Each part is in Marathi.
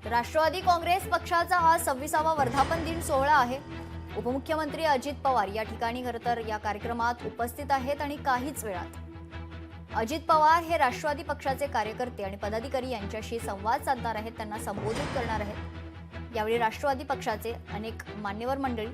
राष्ट्रवादी काँग्रेस पक्षाचा आज 26वा वर्धापन दिन सोहळा आहे। उपमुख्यमंत्री अजित पवार या ठिकाणी खरं तर या कार्यक्रमात उपस्थित आहेत आणि काहीच वेळात अजित पवार हे राष्ट्रवादी पक्षाचे कार्यकर्ते आणि पदाधिकारी यांच्याशी संवाद साधणार आहेत, त्यांना संबोधित करणार आहेत। यावेळी राष्ट्रवादी पक्षाचे अनेक मान्यवर मंडळी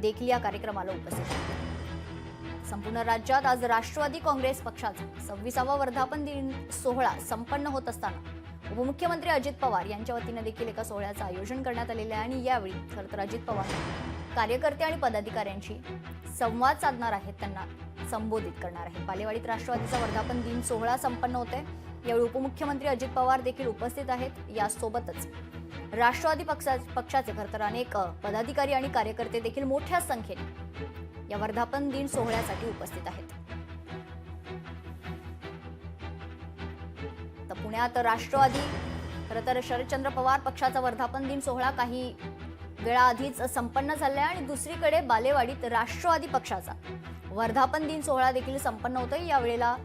देखील या कार्यक्रमाला उपस्थित आहेत। संपूर्ण राज्यात आज राष्ट्रवादी काँग्रेस पक्षाचा 26वा वर्धापन दिन सोहळा संपन्न होत असताना उपमुख्यमंत्री अजित पवार यांच्या वतीने देखील एका सोहळ्याचं आयोजन करण्यात आलेलं आहे आणि यावेळी खरं तर अजित पवार कार्यकर्ते आणि पदाधिकाऱ्यांशी संवाद साधणार आहेत, त्यांना संबोधित करणार आहेत। बालेवाडीत राष्ट्रवादीचा वर्धापन दिन सोहळा संपन्न होतोय। यावेळी उपमुख्यमंत्री अजित पवार देखील उपस्थित आहेत। यासोबतच राष्ट्रवादी पक्षाचे खरं तर अनेक पदाधिकारी आणि कार्यकर्ते देखील मोठ्या संख्येने या वर्धापन दिन सोहळ्यासाठी उपस्थित आहेत। पुण्यात राष्ट्रवादी खरं तर शरदचंद्र पवार पक्षाचा वर्धापन दिन सोहळा काही वेळा आधीच संपन्न झालाय आणि दुसरीकडे बालेवाडीत राष्ट्रवादी पक्षाचा वर्धापन दिन सोहळा देखील संपन्न होतोय। या वेळेला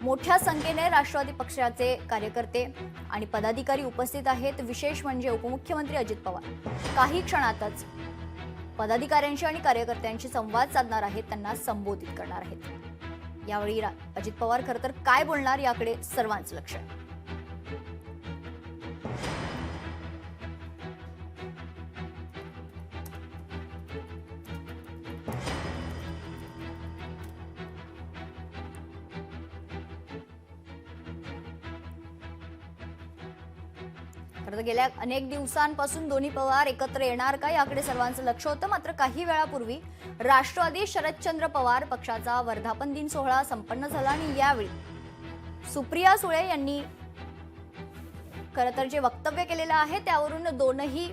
मोठ्या संख्येने राष्ट्रवादी पक्षाचे कार्यकर्ते आणि पदाधिकारी उपस्थित आहेत। विशेष म्हणजे उपमुख्यमंत्री अजित पवार काही क्षणातच पदाधिकाऱ्यांशी आणि कार्यकर्त्यांशी संवाद साधणार आहेत, त्यांना संबोधित करणार आहेत। यावेळी अजित पवार खरं तर काय बोलणार याकडे सर्वांचं लक्ष आहे। खरं तर गेल्या अनेक दिवसांपासून दोन्ही पवार एकत्र येणार का याकडे सर्वांचं लक्ष होतं। मात्र काही वेळापूर्वी राष्ट्रवादी शरदचंद्र पवार पक्षाचा वर्धापन दिन सोहळा संपन्न झाला आणि यावेळी सुप्रिया सुळे यांनी खरं तर जे वक्तव्य केलेलं आहे त्यावरून दोनही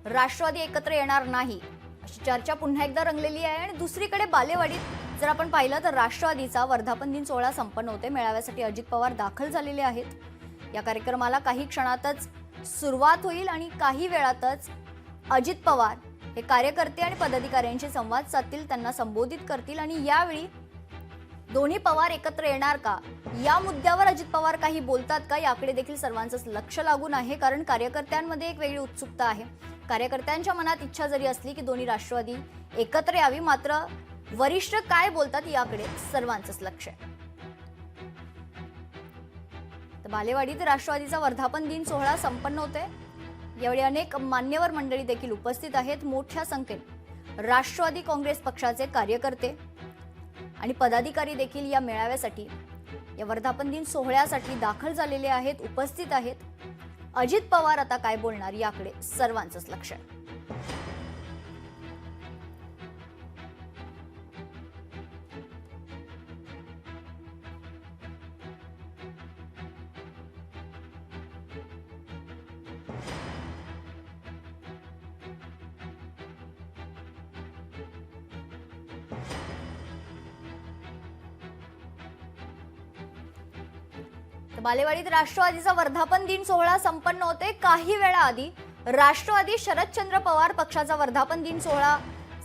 राष्ट्रवादी एकत्र येणार नाही अशी चर्चा पुन्हा एकदा रंगलेली आहे। आणि दुसरीकडे बालेवाडीत जर आपण पाहिलं तर राष्ट्रवादीचा वर्धापन दिन सोहळा संपन्न होते। मेळाव्यासाठी अजित पवार दाखल झालेले आहेत। या कार्यक्रमाला काही क्षणातच सुरुवात होईल आणि काही वेळातच अजित पवार हे कार्यकर्ते आणि पदाधिकाऱ्यांशी संवाद साधतील, त्यांना संबोधित करतील आणि यावेळी दोन्ही पवार एकत्र येणार का या मुद्द्यावर अजित पवार काही बोलतात का याकडे देखील सर्वांचंच लक्ष लागून आहे। कारण कार्यकर्त्यांमध्ये एक वेगळी उत्सुकता आहे। कार्यकर्त्यांच्या मनात इच्छा जरी असली की दोन्ही राष्ट्रवादी एकत्र यावी, मात्र वरिष्ठ काय बोलतात याकडे सर्वांचंच लक्ष आहे। बालेवाडीत राष्ट्रवादीचा वर्धापन दिन सोहळा संपन्न होतोय। यावेळी अनेक मान्यवर मंडळी देखील उपस्थित आहेत। मोठ्या संख्येने राष्ट्रवादी काँग्रेस पक्षाचे कार्यकर्ते आणि पदाधिकारी देखील या मेळाव्यासाठी या वर्धापन दिन सोहळ्यासाठी दाखल झालेले आहेत, उपस्थित आहेत। अजित पवार आता काय बोलणार याकडे सर्वांचंच लक्ष आहे। बालेवाडीत राष्ट्रवादीचा वर्धापन दिन सोहळा संपन्न होते। काही वेळा आधी राष्ट्रवादी शरदचंद्र पवार पक्षाचा वर्धापन दिन सोहळा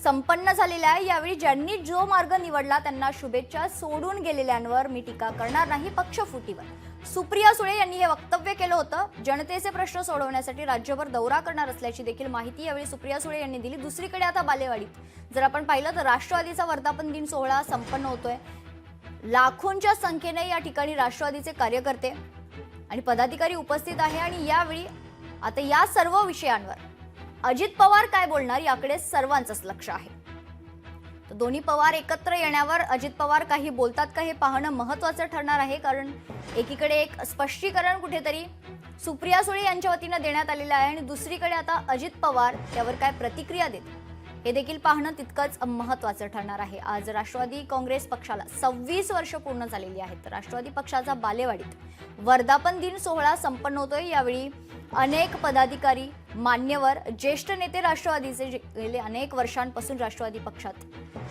संपन्न झालेला आहे। यावेळी ज्यांनी जो मार्ग निवडला त्यांना शुभेच्छा, सोडून गेलेल्यांवर मी टीका करणार नाही पक्षफुटीवर सुप्रिया सुळे यांनी हे वक्तव्य केलं होतं। जनतेचे प्रश्न सोडवण्यासाठी राज्यभर दौरा करणार असल्याची देखील माहिती यावेळी सुप्रिया सुळे यांनी दिली। दुसरीकडे आता बालेवाडीत जर आपण पाहिलं तर राष्ट्रवादीचा वर्धापन दिन सोहळा संपन्न होतोय। लाखोंच्या संख्येने या ठिकाणी राष्ट्रवादीचे कार्यकर्ते आणि पदाधिकारी उपस्थित आहे आणि यावेळी आता या सर्व विषयांवर अजित पवार काय बोलणार याकडे सर्वांचंच लक्ष आहे। तर दोन्ही पवार एकत्र येण्यावर अजित पवार काही बोलतात का हे पाहणं महत्त्वाचं ठरणार आहे। कारण एकीकडे एक स्पष्टीकरण कुठेतरी सुप्रिया सुळे यांच्या वतीने देण्यात आलेलं आहे आणि दुसरीकडे आता अजित पवार त्यावर काय प्रतिक्रिया देत हे देखील पाहणं तितकंच महत्त्वाचं ठरणार आहे। आज राष्ट्रवादी काँग्रेस पक्षाला 26 वर्ष पूर्ण झालेली आहेत। राष्ट्रवादी पक्षाचा बालेवाडीत वर्धापन दिन सोहळा संपन्न होतोय। यावेळी अनेक पदाधिकारी, मान्यवर, ज्येष्ठ नेते राष्ट्रवादीचे गेले अनेक वर्षांपासून राष्ट्रवादी पक्षात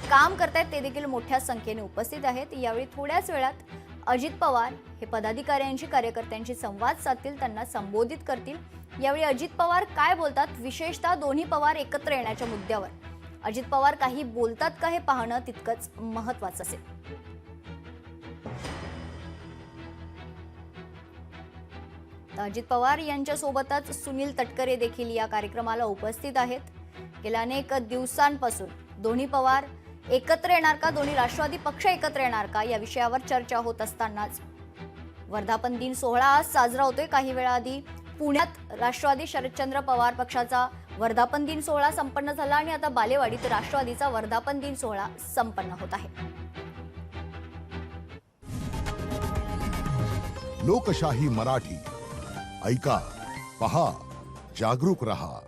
काम करतायत ते देखील मोठ्या संख्येने उपस्थित आहेत। यावेळी थोड्याच वेळात अजित पवार हे पदाधिकाऱ्यांशी, कार्यकर्त्यांशी संवाद साधतील, त्यांना संबोधित करतील। यावेळी अजित पवार काय बोलतात, विशेषतः दोन्ही पवार एकत्र येण्याच्या मुद्द्यावर अजित पवार काही बोलतात का हे पाहणं तितकंच महत्त्वाचं असेल। तर अजित पवार यांच्या सोबतच सुनील तटकरे देखील या कार्यक्रमाला उपस्थित आहेत. गेल्या अनेक दिवसांपासून दोन्ही पवार एकत्र येणार का, दोन्ही राष्ट्रवादी पक्ष एकत्र येणार का या विषयावर चर्चा होत असतानाच वर्धापन दिन सोहळा आज साजरा होतोय. काही वेळाआधी पुण्यात राष्ट्रवादी शरदचंद्र पवार पक्षाचा वर्धापन दिन सोहळा संपन्न झाला आणि आता बालेवाडीत राष्ट्रवादीचा वर्धापन दिन सोहळा संपन्न होत आहे. लोकशाही मराठी ऐका, पहा, जागरूक रहा.